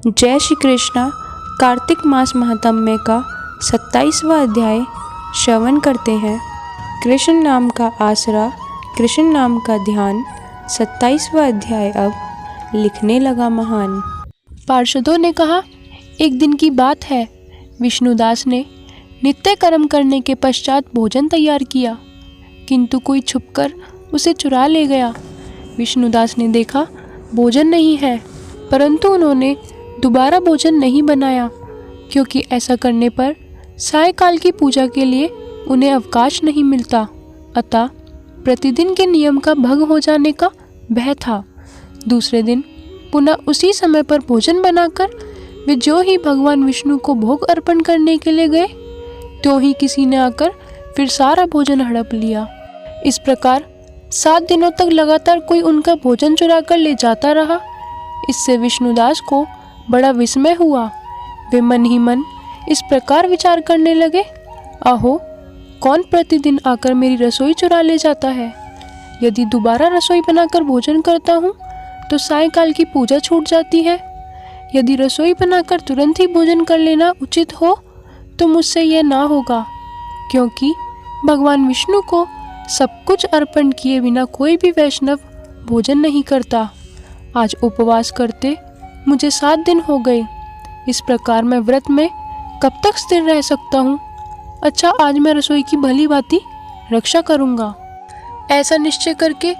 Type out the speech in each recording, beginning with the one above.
जय श्री कृष्णा। कार्तिक मास महात्म्य का 27वां अध्याय श्रवण करते हैं। कृष्ण नाम का आसरा, कृष्ण नाम का ध्यान। 27वां अध्याय अब लिखने लगा महान। पार्षदों ने कहा, एक दिन की बात है, विष्णुदास ने नित्य कर्म करने के पश्चात भोजन तैयार किया, किंतु कोई छुपकर उसे चुरा ले गया। विष्णुदास ने देखा भोजन नहीं है, परंतु उन्होंने दोबारा भोजन नहीं बनाया, क्योंकि ऐसा करने पर सायंकाल की पूजा के लिए उन्हें अवकाश नहीं मिलता। अतः प्रतिदिन के नियम का भंग हो जाने का भय था। दूसरे दिन पुनः उसी समय पर भोजन बनाकर वे जो ही भगवान विष्णु को भोग अर्पण करने के लिए गए, त्यों ही किसी ने आकर फिर सारा भोजन हड़प लिया। इस प्रकार 7 दिनों तक लगातार कोई उनका भोजन चुरा कर ले जाता रहा। इससे विष्णुदास को बड़ा विस्मय हुआ। वे मन ही मन इस प्रकार विचार करने लगे, आहो, कौन प्रतिदिन आकर मेरी रसोई चुरा ले जाता है? यदि दोबारा रसोई बनाकर भोजन करता हूँ तो सायंकाल की पूजा छूट जाती है। यदि रसोई बनाकर तुरंत ही भोजन कर लेना उचित हो तो मुझसे यह ना होगा, क्योंकि भगवान विष्णु को सब कुछ अर्पण किए बिना कोई भी वैष्णव भोजन नहीं करता। आज उपवास करते मुझे 7 दिन हो गए। इस प्रकार मैं व्रत में कब तक स्थिर रह सकता हूँ? अच्छा, आज मैं रसोई की भली भांति रक्षा करूँगा। ऐसा निश्चय करके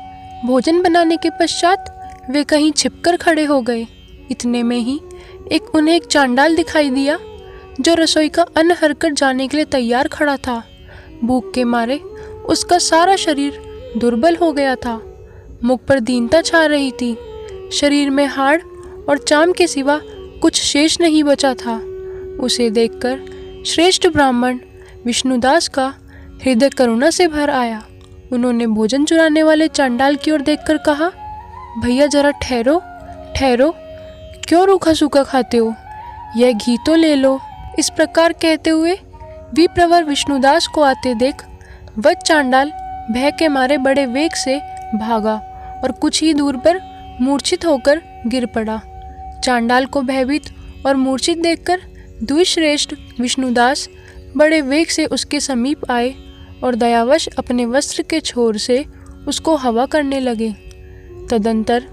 भोजन बनाने के पश्चात वे कहीं छिपकर खड़े हो गए। इतने में ही उन्हें एक चांडाल दिखाई दिया, जो रसोई का अन्न हरकर जाने के लिए तैयार खड़ा था। भूख के मारे उसका सारा शरीर दुर्बल हो गया था। मुख पर दीनता छा रही थी। शरीर में हाड़ और चाम के सिवा कुछ शेष नहीं बचा था। उसे देखकर श्रेष्ठ ब्राह्मण विष्णुदास का हृदय करुणा से भर आया। उन्होंने भोजन चुराने वाले चांडाल की ओर देखकर कहा, भैया जरा ठहरो ठहरो, क्यों रूखा सूखा खाते हो? यह घी तो ले लो। इस प्रकार कहते हुए विप्रवर विष्णुदास को आते देख वह चांडाल भय के मारे बड़े वेग से भागा और कुछ ही दूर पर मूर्छित होकर गिर पड़ा। चांडाल को भयभीत और मूर्छित देखकर द्विश्रेष्ठ विष्णुदास बड़े वेग से उसके समीप आए और दयावश अपने वस्त्र के छोर से उसको हवा करने लगे। तदंतर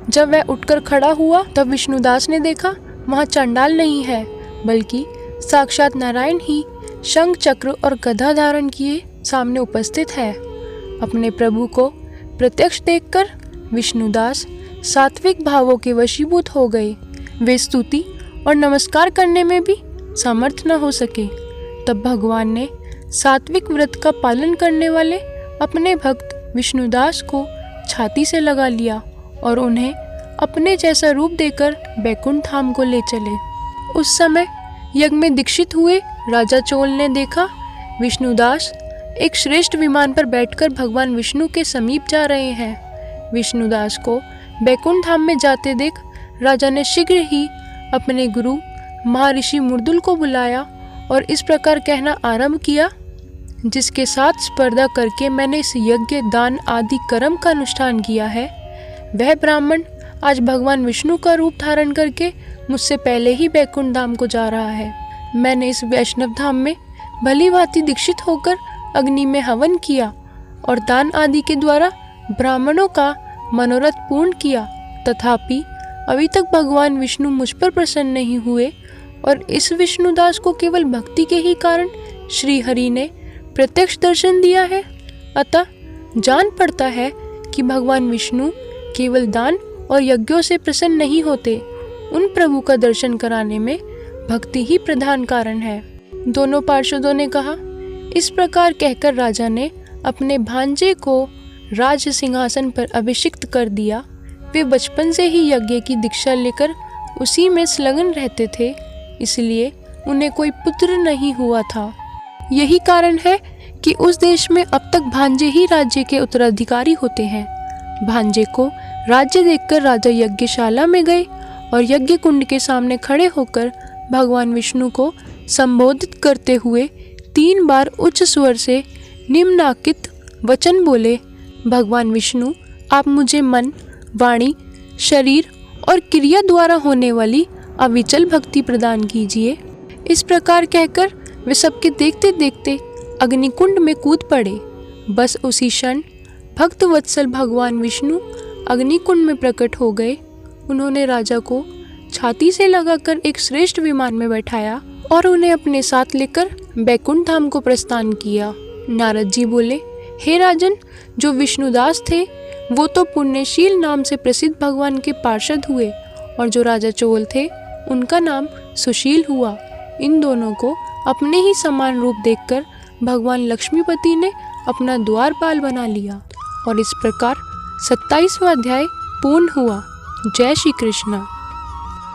जब वह उठकर खड़ा हुआ तब विष्णुदास ने देखा वहाँ चांडाल नहीं है, बल्कि साक्षात नारायण ही शंख चक्र और गदा धारण किए सामने उपस्थित है। अपने प्रभु को प्रत्यक्ष देखकर विष्णुदास सात्विक भावों के वशीभूत हो गए। वे स्तुति और नमस्कार करने में भी समर्थ न हो सके। तब भगवान ने सात्विक व्रत का पालन करने वाले अपने भक्त विष्णुदास को छाती से लगा लिया और उन्हें अपने जैसा रूप देकर बैकुंठ धाम को ले चले। उस समय यज्ञ में दीक्षित हुए राजा चोल ने देखा विष्णुदास एक श्रेष्ठ विमान पर बैठकर भगवान विष्णु के समीप जा रहे हैं। विष्णुदास को बैकुंठ धाम में जाते देख राजा ने शीघ्र ही अपने गुरु महर्षि मुर्दुल को बुलाया और इस प्रकार कहना आरंभ किया, जिसके साथ स्पर्धा करके मैंने इस यज्ञ दान आदि कर्म का अनुष्ठान किया है, वह ब्राह्मण आज भगवान विष्णु का रूप धारण करके मुझसे पहले ही बैकुंठ धाम को जा रहा है। मैंने इस वैष्णव धाम में भली भांति दीक्षित होकर अग्नि में हवन किया और दान आदि के द्वारा ब्राह्मणों का मनोरथ पूर्ण किया, तथापि अभी तक भगवान विष्णु मुझ पर प्रसन्न नहीं हुए और इस विष्णुदास को केवल भक्ति के ही कारण श्री हरि ने प्रत्यक्ष दर्शन दिया है। अतः जान पड़ता है कि भगवान विष्णु केवल दान और यज्ञों से प्रसन्न नहीं होते। उन प्रभु का दर्शन कराने में भक्ति ही प्रधान कारण है। दोनों पार्षदों ने कहा। इस प्रकार कहकर राजा ने अपने भांजे को राज सिंहासन पर अभिषिक्त कर दिया। वे बचपन से ही यज्ञ की दीक्षा लेकर उसी में संलग्न रहते थे, इसलिए उन्हें कोई पुत्र नहीं हुआ था। यही कारण है कि उस देश में अब तक भांजे ही राज्य के उत्तराधिकारी होते हैं। भांजे को राज्य देखकर राजा यज्ञशाला में गए और यज्ञ कुंड के सामने खड़े होकर भगवान विष्णु को संबोधित करते हुए 3 बार उच्च स्वर से निम्नांकित वचन बोले, भगवान विष्णु, आप मुझे मन, वाणी, शरीर और क्रिया द्वारा होने वाली अविचल भक्ति प्रदान कीजिए। इस प्रकार कहकर वे सबके देखते देखते अग्निकुंड में कूद पड़े। बस उसी क्षण भक्त वत्सल भगवान विष्णु अग्निकुंड में प्रकट हो गए। उन्होंने राजा को छाती से लगाकर एक श्रेष्ठ विमान में बैठाया और उन्हें अपने साथ लेकर बैकुंठ धाम को प्रस्थान किया। नारद जी बोले, हे राजन, जो विष्णुदास थे वो तो पुण्यशील नाम से प्रसिद्ध भगवान के पार्षद हुए और जो राजा चोल थे उनका नाम सुशील हुआ। इन दोनों को अपने ही समान रूप देखकर भगवान लक्ष्मीपति ने अपना द्वारपाल बना लिया। और इस प्रकार 27वां अध्याय पूर्ण हुआ। जय श्री कृष्ण।